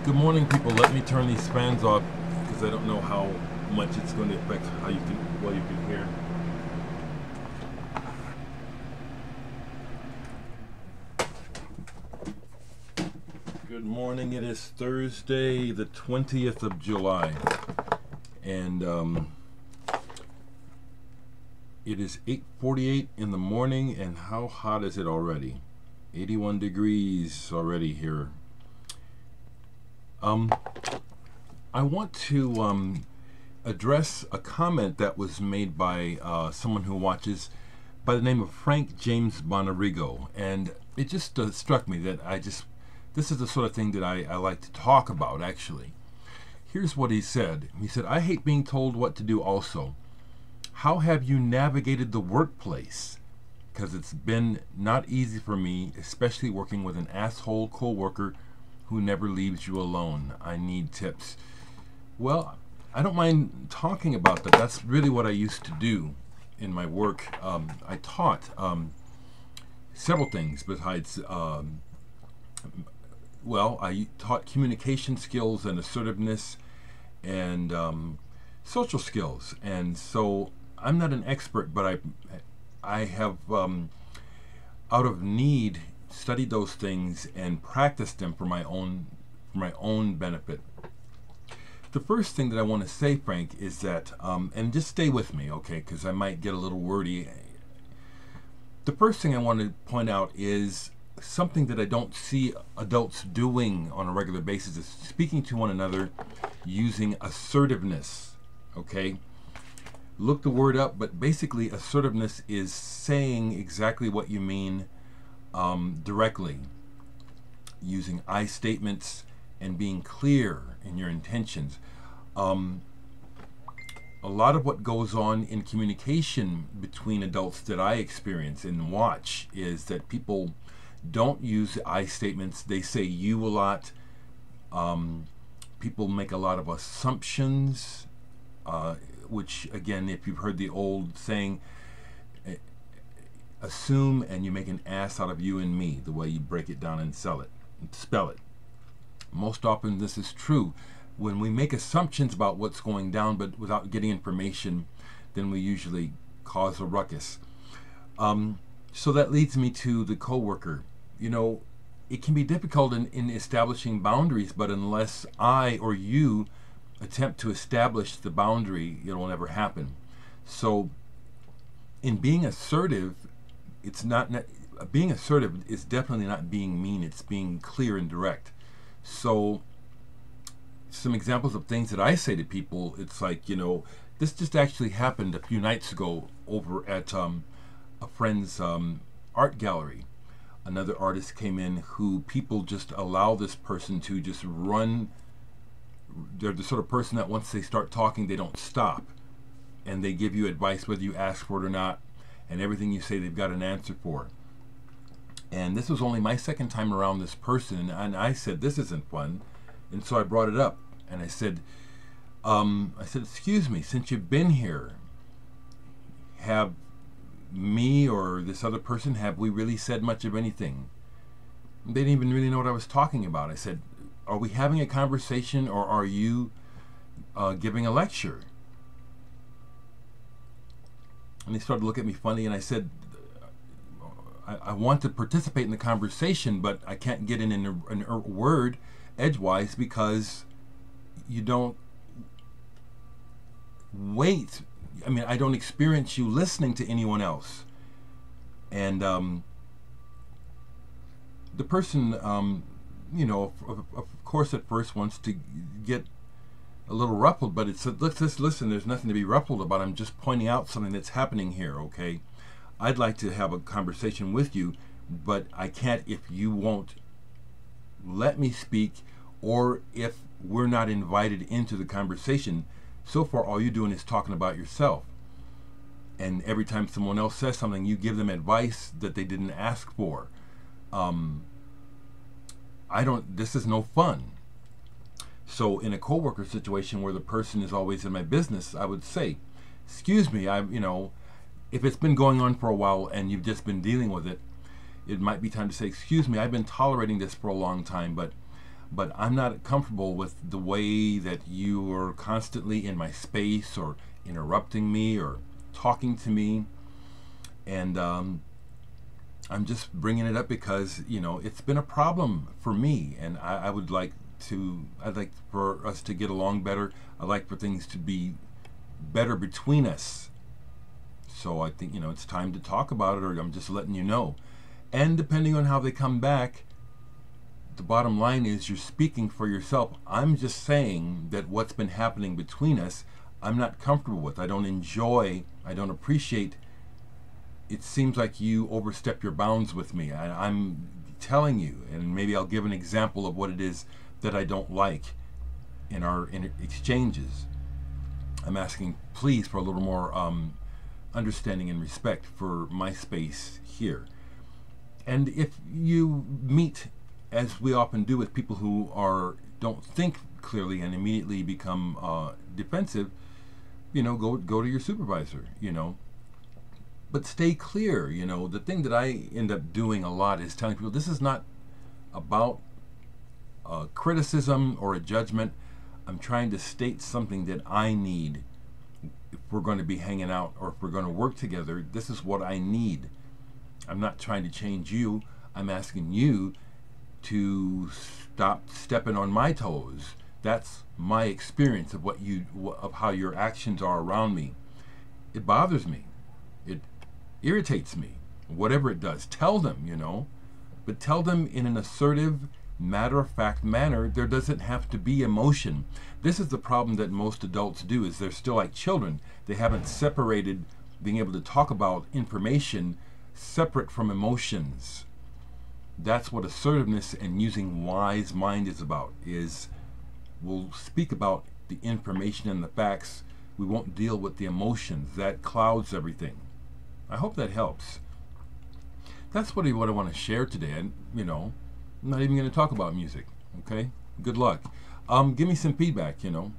Good morning, people. Let me turn these fans off because I don't know how much it's going to affect how you can hear. Good morning. It is Thursday, the 20th of July, and it is 8:48 in the morning. And how hot is it already? 81 degrees already here. I want to address a comment that was made by someone who watches by the name of Frank James Bonarigo, and it just struck me that this is the sort of thing that I like to talk about, actually. Here's what he said. He said, "I hate being told what to do also. How have you navigated the workplace? Because it's been not easy for me, especially working with an asshole coworker who never leaves you alone. I need tips." Well, I don't mind talking about that. That's really what I used to do in my work. I taught several things besides, I taught communication skills and assertiveness and social skills. And so I'm not an expert, but I have, out of need, studied those things and practiced them for my own benefit. The first thing that I want to say, Frank, is that, and just stay with me, okay, because I might get a little wordy. The first thing I want to point out is something that I don't see adults doing on a regular basis is speaking to one another using assertiveness, okay? Look the word up, but basically assertiveness is saying exactly what you mean directly, using I statements and being clear in your intentions. A lot of what goes on in communication between adults that I experience and watch is that people don't use I statements. They say you a lot. People make a lot of assumptions, which, again, if you've heard the old saying, assume and you make an ass out of you and me, the way you break it down and spell it. Most often this is true. When we make assumptions about what's going down but without getting information, then we usually cause a ruckus. So that leads me to the coworker. You know, it can be difficult in establishing boundaries, but unless I or you attempt to establish the boundary, it will never happen. So in being assertive, being assertive is definitely not being mean. It's being clear and direct. So some examples of things that I say to people, it's like, this just actually happened a few nights ago over at a friend's art gallery. Another artist came in who people just allow this person to just run. They're the sort of person that once they start talking, they don't stop. And they give you advice whether you ask for it or not. And everything you say, they've got an answer for. And this was only my second time around this person. And I said, this isn't fun. And so I brought it up. And I said, excuse me, since you've been here, have me or this other person, have we really said much of anything? They didn't even really know what I was talking about. I said, are we having a conversation or are you giving a lecture? And they started to look at me funny, and I said, I want to participate in the conversation, but I can't get in a word edgewise because you don't wait. I mean, I don't experience you listening to anyone else. And the person, of course, at first wants to get a little ruffled, but it's let's just listen. There's nothing to be ruffled about. I'm just pointing out something that's happening here. Okay, I'd like to have a conversation with you, but I can't if you won't let me speak, or if we're not invited into the conversation. So far, all you're doing is talking about yourself. And every time someone else says something, you give them advice that they didn't ask for. This is no fun. So in a coworker situation where the person is always in my business, I would say, excuse me, if it's been going on for a while and you've just been dealing with it, it might be time to say, excuse me, I've been tolerating this for a long time, but but I'm not comfortable with the way that you are constantly in my space or interrupting me or talking to me. And I'm just bringing it up because, you know, it's been a problem for me, and I'd like for us to get along better. I'd like for things to be better between us. So I think, you know, it's time to talk about it, or I'm just letting you know. And depending on how they come back, the bottom line is you're speaking for yourself. I'm just saying that what's been happening between us, I'm not comfortable with. I don't enjoy, I don't appreciate. It seems like you overstep your bounds with me. I'm telling you, and maybe I'll give an example of what it is that I don't like in our exchanges. I'm asking, please, for a little more understanding and respect for my space here. And if you meet, as we often do with people who don't think clearly and immediately become defensive, you know, go to your supervisor, you know. But stay clear, you know. The thing that I end up doing a lot is telling people this is not about criticism or a judgment. I'm trying to state something that I need if we're going to be hanging out or if we're going to work together. This is what I need. I'm not trying to change you. I'm asking you to stop stepping on my toes. That's my experience of of how your actions are around me. It bothers me. It irritates me. Whatever it does, tell them, you know, but tell them in an assertive, matter-of-fact manner. There doesn't have to be emotion. This is the problem that most adults do, is they're still like children. They haven't separated being able to talk about information separate from emotions. That's what assertiveness and using wise mind is about. We'll speak about the information and the facts. We won't deal with the emotions. That clouds everything. I hope that helps. That's what I want to share today. And, you know, I'm not even going to talk about music. Okay? Good luck. Give me some feedback, you know.